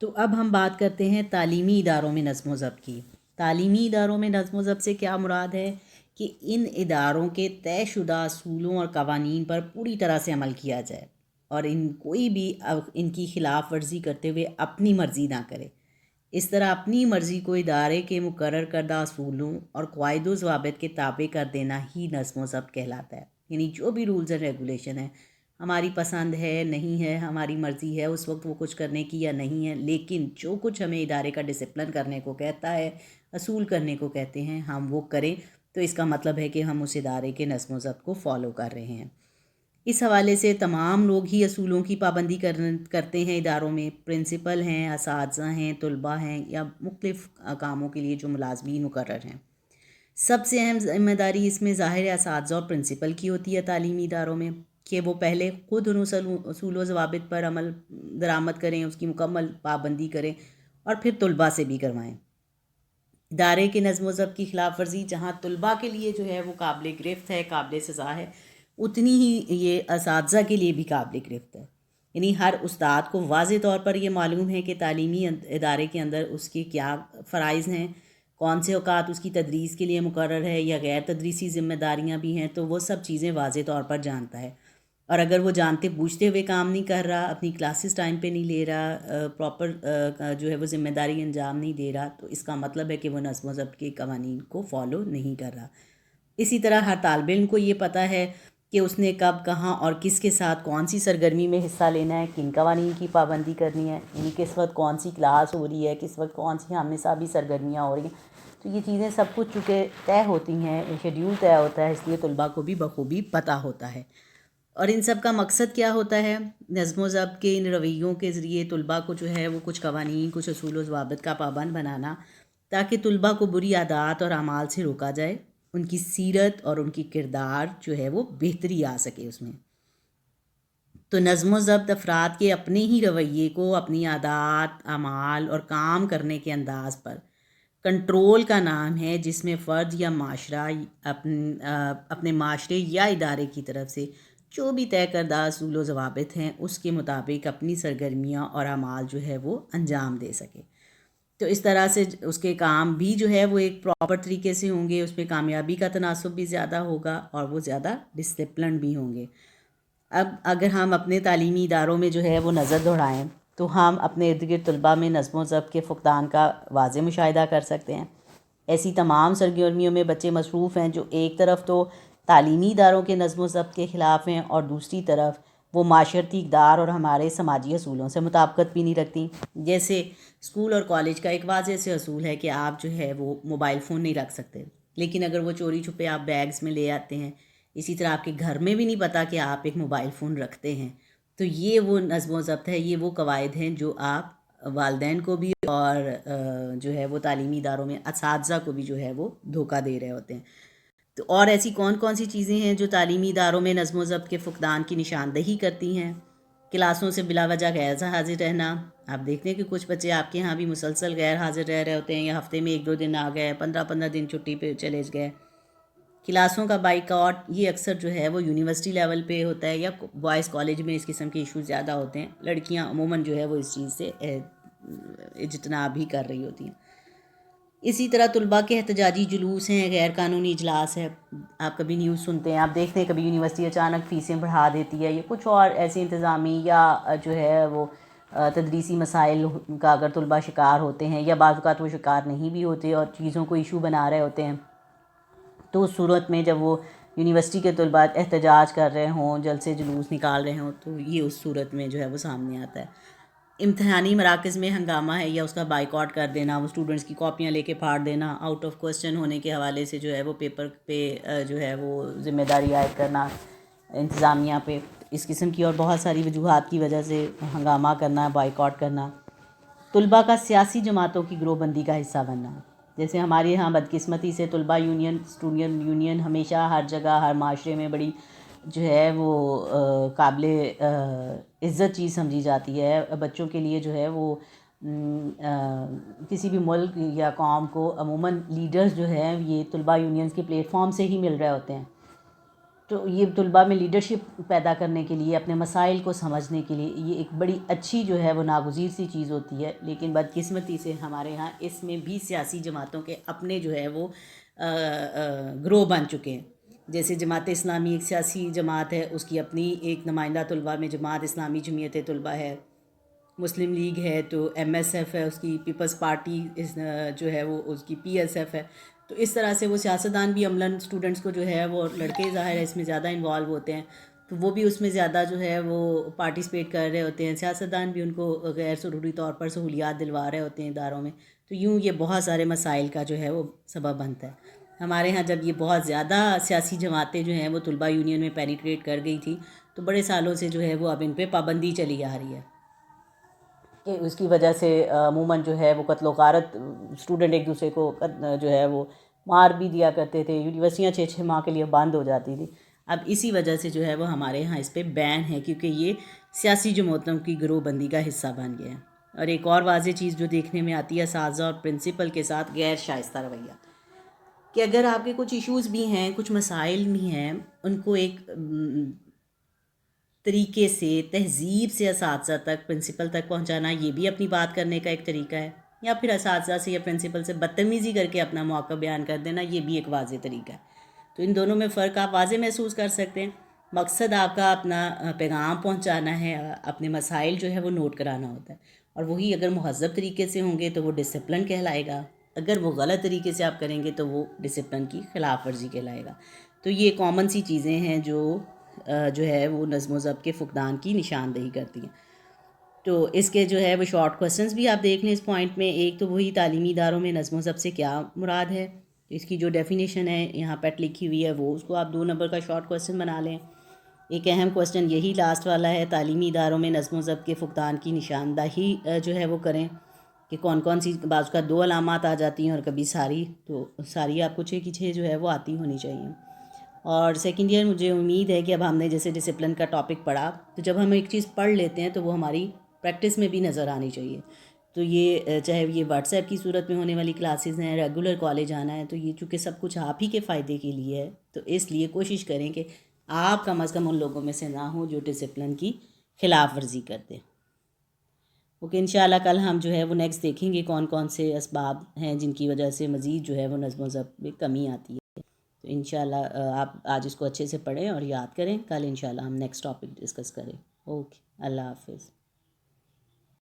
تو اب ہم بات کرتے ہیں تعلیمی اداروں میں نظم و ضبط کی۔ تعلیمی اداروں میں نظم و ضبط سے کیا مراد ہے کہ ان اداروں کے طے شدہ اصولوں اور قوانین پر پوری طرح سے عمل کیا جائے اور کوئی بھی ان کی خلاف ورزی کرتے ہوئے اپنی مرضی نہ کرے۔ اس طرح اپنی مرضی کو ادارے کے مقرر کردہ اصولوں اور قواعد و ضوابط کے تابع کر دینا ہی نظم و ضبط کہلاتا ہے۔ یعنی جو بھی رولز اینڈ ریگولیشن ہیں، ہماری پسند ہے نہیں ہے، ہماری مرضی ہے اس وقت وہ کچھ کرنے کی یا نہیں ہے، لیکن جو کچھ ہمیں ادارے کا ڈسپلن کرنے کو کہتا ہے، اصول کرنے کو کہتے ہیں، ہم وہ کریں، تو اس کا مطلب ہے کہ ہم اس ادارے کے نظم و ضبط کو فالو کر رہے ہیں۔ اس حوالے سے تمام لوگ ہی اصولوں کی پابندی کرتے ہیں اداروں میں، پرنسپل ہیں، اساتذہ ہیں، طلباء ہیں یا مختلف کاموں کے لیے جو ملازمین مقرر ہیں۔ سب سے اہم ذمہ داری اس میں ظاہر اساتذہ اور پرنسپل کی ہوتی ہے تعلیمی اداروں میں، کہ وہ پہلے خود ان اصول و ضوابط پر عمل درآمد کریں، اس کی مکمل پابندی کریں اور پھر طلباء سے بھی کروائیں۔ ادارے کے نظم و ضبط کی خلاف ورزی جہاں طلباء کے لیے جو ہے وہ قابل گرفت ہے، قابل سزا ہے، اتنی ہی یہ اساتذہ کے لیے بھی قابل گرفت ہے۔ یعنی ہر استاد کو واضح طور پر یہ معلوم ہے کہ تعلیمی ادارے کے اندر اس کے کیا فرائض ہیں، کون سے اوقات اس کی تدریس کے لیے مقرر ہے یا غیر تدریسی ذمہ داریاں بھی ہیں، تو وہ سب چیزیں واضح طور پر جانتا ہے۔ اور اگر وہ جانتے بوجھتے ہوئے کام نہیں کر رہا، اپنی کلاسز ٹائم پہ نہیں لے رہا، پراپر جو ہے وہ ذمہ داری انجام نہیں دے رہا، تو اس کا مطلب ہے کہ وہ نظم و ضبط کے قوانین کو فالو نہیں کر رہا۔ اسی طرح ہر طالب علم کو یہ پتہ ہے کہ اس نے کب، کہاں اور کس کے ساتھ کون سی سرگرمی میں حصہ لینا ہے، کن قوانین کی پابندی کرنی ہے، یعنی کس وقت کون سی کلاس ہو رہی ہے، کس وقت کون سی ہم نصابی سرگرمیاں ہو رہی ہیں۔ تو یہ چیزیں سب کچھ چونکہ طے ہوتی ہیں، شیڈیول طے ہوتا ہے، اس لیے طلباء کو بھی بخوبی پتہ ہوتا ہے۔ اور ان سب کا مقصد کیا ہوتا ہے؟ نظم و ضبط کے ان رویوں کے ذریعے طلباء کو جو ہے وہ کچھ قوانین، کچھ اصول و ضوابط کا پابند بنانا، تاکہ طلباء کو بری عادات اور اعمال سے روکا جائے، ان کی سیرت اور ان کی کردار جو ہے وہ بہتری آ سکے اس میں۔ تو نظم و ضبط افراد کے اپنے ہی رویے کو، اپنی عادات، اعمال اور کام کرنے کے انداز پر کنٹرول کا نام ہے، جس میں فرد یا معاشرہ اپنے معاشرے یا ادارے کی طرف سے جو بھی طے کردہ اصول و ضوابط ہیں اس کے مطابق اپنی سرگرمیاں اور اعمال جو ہے وہ انجام دے سکے۔ تو اس طرح سے اس کے کام بھی جو ہے وہ ایک پراپر طریقے سے ہوں گے، اس پہ کامیابی کا تناسب بھی زیادہ ہوگا اور وہ زیادہ ڈسپلن بھی ہوں گے۔ اب اگر ہم اپنے تعلیمی اداروں میں جو ہے وہ نظر دوڑائیں تو ہم اپنے ارد گرد طلباء میں نظم و ضبط کے فقدان کا واضح مشاہدہ کر سکتے ہیں۔ ایسی تمام سرگرمیوں میں بچے مصروف ہیں جو ایک طرف تو تعلیمی اداروں کے نظم و ضبط کے خلاف ہیں اور دوسری طرف وہ معاشرتی اقدار اور ہمارے سماجی اصولوں سے مطابقت بھی نہیں رکھتی۔ جیسے اسکول اور کالج کا ایک واضح سے اصول ہے کہ آپ جو ہے وہ موبائل فون نہیں رکھ سکتے، لیکن اگر وہ چوری چھپے آپ بیگز میں لے آتے ہیں، اسی طرح آپ کے گھر میں بھی نہیں پتہ کہ آپ ایک موبائل فون رکھتے ہیں، تو یہ وہ نظم و ضبط ہے، یہ وہ قواعد ہیں جو آپ والدین کو بھی اور جو ہے وہ تعلیمی اداروں میں اساتذہ کو بھی جو ہے وہ دھوکہ دے رہے ہوتے ہیں۔ تو اور ایسی کون کون سی چیزیں ہیں جو تعلیمی اداروں میں نظم و ضبط کے فقدان کی نشاندہی کرتی ہیں؟ کلاسوں سے بلا وجہ غیر حاضر رہنا۔ آپ دیکھتے ہیں کہ کچھ بچے آپ کے یہاں بھی مسلسل غیر حاضر رہ رہے ہوتے ہیں، یا ہفتے میں 1-2 دن آ گئے، 15 دن چھٹی پہ چلے گئے۔ کلاسوں کا بائیکاٹ، یہ اکثر جو ہے وہ یونیورسٹی لیول پہ ہوتا ہے، یا بوائز کالج میں اس قسم کے ایشوز زیادہ ہوتے ہیں، لڑکیاں عموماً جو ہے وہ اس چیز سے اجتناب ہی کر رہی ہوتی ہیں۔ اسی طرح طلباء کے احتجاجی جلوس ہیں، غیر قانونی اجلاس ہے، آپ کبھی نیوز سنتے ہیں، آپ دیکھتے ہیں کبھی یونیورسٹی اچانک فیسیں بڑھا دیتی ہے، یا کچھ اور ایسے انتظامی یا جو ہے وہ تدریسی مسائل کا اگر طلباء شکار ہوتے ہیں، یا بعض اوقات وہ شکار نہیں بھی ہوتے اور چیزوں کو ایشو بنا رہے ہوتے ہیں، تو اس صورت میں جب وہ یونیورسٹی کے طلباء احتجاج کر رہے ہوں، جلسے جلوس نکال رہے ہوں، تو یہ اس صورت میں جو ہے وہ سامنے آتا ہے۔ امتحانی مراکز میں ہنگامہ ہے یا اس کا بائیکاٹ کر دینا، وہ اسٹوڈنٹس کی کاپیاں لے کے پھاڑ دینا، آؤٹ آف کوسچن ہونے کے حوالے سے جو ہے وہ پیپر پہ جو ہے وہ ذمہ داری عائد کرنا انتظامیہ پہ، اس قسم کی اور بہت ساری وجوہات کی وجہ سے ہنگامہ کرنا، بائیکاٹ کرنا۔ طلباء کا سیاسی جماعتوں کی گروہ بندی کا حصہ بننا، جیسے ہمارے یہاں بدقسمتی سے طلباء یونین، اسٹوڈنٹ یونین ہمیشہ ہر جگہ ہر معاشرے میں بڑی جو ہے وہ قابل عزت چیز سمجھی جاتی ہے۔ بچوں کے لیے جو ہے وہ کسی بھی ملک یا قوم کو عموماً لیڈرز جو ہیں یہ طلباء یونینز کے پلیٹ فارم سے ہی مل رہے ہوتے ہیں۔ تو یہ طلباء میں لیڈرشپ پیدا کرنے کے لیے، اپنے مسائل کو سمجھنے کے لیے یہ ایک بڑی اچھی جو ہے وہ ناگزیر سی چیز ہوتی ہے. لیکن بدقسمتی سے ہمارے ہاں اس میں بھی سیاسی جماعتوں کے اپنے جو ہے وہ گروہ بن چکے ہیں. جیسے جماعت اسلامی ایک سیاسی جماعت ہے، اس کی اپنی ایک نمائندہ طلباء میں جماعت اسلامی جمعیت طلباء ہے. مسلم لیگ ہے تو ایم ایس ایف ہے، اس کی پیپلز پارٹی جو ہے وہ اس کی پی ایس ایف ہے. تو اس طرح سے وہ سیاستدان بھی عملاً اسٹوڈنٹس کو جو ہے وہ، لڑکے ظاہر ہے اس میں زیادہ انوالو ہوتے ہیں، تو وہ بھی اس میں زیادہ جو ہے وہ پارٹیسپیٹ کر رہے ہوتے ہیں. سیاستدان بھی ان کو غیر ضروری طور پر سہولیات دلوا رہے ہوتے ہیں اداروں میں. تو یوں یہ بہت سارے مسائل کا جو ہے وہ سبب بنتا ہے. ہمارے ہاں جب یہ بہت زیادہ سیاسی جماعتیں جو ہیں وہ طلباء یونین میں پینیٹریٹ کر گئی تھی، تو بڑے سالوں سے جو ہے وہ اب ان پہ پابندی چلی آ رہی ہے کہ اس کی وجہ سے عموماً جو ہے وہ قتل و غارت، اسٹوڈنٹ ایک دوسرے کو جو ہے وہ مار بھی دیا کرتے تھے. یونیورسٹیاں 6 ماہ کے لیے بند ہو جاتی تھی. اب اسی وجہ سے جو ہے وہ ہمارے ہاں اس پہ بین ہے، کیونکہ یہ سیاسی جماعتوں کی گروہ بندی کا حصہ بن گیا ہے. اور ایک اور واضح چیز جو دیکھنے میں آتی ہے، اساتذہ اور پرنسپل کے ساتھ غیر شائستہ رویہ، کہ اگر آپ کے کچھ ایشوز بھی ہیں، کچھ مسائل بھی ہیں، ان کو ایک طریقے سے تہذیب سے اساتذہ تک، پرنسپل تک پہنچانا، یہ بھی اپنی بات کرنے کا ایک طریقہ ہے. یا پھر اساتذہ سے یا پرنسپل سے بدتمیزی کر کے اپنا موقع بیان کر دینا، یہ بھی ایک واضح طریقہ ہے. تو ان دونوں میں فرق آپ واضح محسوس کر سکتے ہیں. مقصد آپ کا اپنا پیغام پہنچانا ہے، اپنے مسائل جو ہے وہ نوٹ کرانا ہوتا ہے. اور وہی اگر مہذب طریقے سے ہوں گے تو وہ ڈسپلن کہلائے گا. اگر وہ غلط طریقے سے آپ کریں گے تو وہ ڈسپلن کی خلاف ورزی کہلائے گا. تو یہ کامن سی چیزیں ہیں جو ہے وہ نظم و ضبط کے فقدان کی نشاندہی کرتی ہیں. تو اس کے جو ہے وہ شارٹ کوسچنز بھی آپ دیکھ لیں اس پوائنٹ میں. ایک تو وہی تعلیمی اداروں میں نظم و ضبط سے کیا مراد ہے، اس کی جو ڈیفینیشن ہے یہاں پیٹ لکھی ہوئی ہے، وہ اس کو آپ 2 نمبر کا شارٹ کوسچن بنا لیں. ایک اہم کوسچن یہی لاسٹ والا ہے، تعلیمی اداروں میں نظم و ضبط کے فقدان کی نشاندہی جو ہے وہ کریں، کہ کون کون سی، بعض کا 2 علامات آ جاتی ہیں اور کبھی ساری، تو ساری آپ کو 6 کی 6 جو ہے وہ آتی ہونی چاہیے. اور سیکنڈ ایئر مجھے امید ہے کہ اب ہم نے جیسے ڈسپلن کا ٹاپک پڑھا، تو جب ہم ایک چیز پڑھ لیتے ہیں تو وہ ہماری پریکٹس میں بھی نظر آنی چاہیے. تو یہ چاہے یہ واٹس ایپ کی صورت میں ہونے والی کلاسز ہیں، ریگولر کالج آنا ہے، تو یہ چونکہ سب کچھ آپ ہی کے فائدے کے لیے ہے، تو اس لیے کوشش کریں کہ آپ کم از کم ان لوگوں میں سے نہ ہوں جو ڈسپلن کی خلاف ورزی کرتے. اوکے، انشاءاللہ کل ہم جو ہے وہ نیکسٹ دیکھیں گے کون کون سے اسباب ہیں جن کی وجہ سے مزید جو ہے وہ نظم و ضبط میں کمی آتی ہے. تو انشاءاللہ آپ آج اس کو اچھے سے پڑھیں اور یاد کریں. کل انشاءاللہ ہم نیکسٹ ٹاپک ڈسکس کریں. اوکے، اللہ حافظ.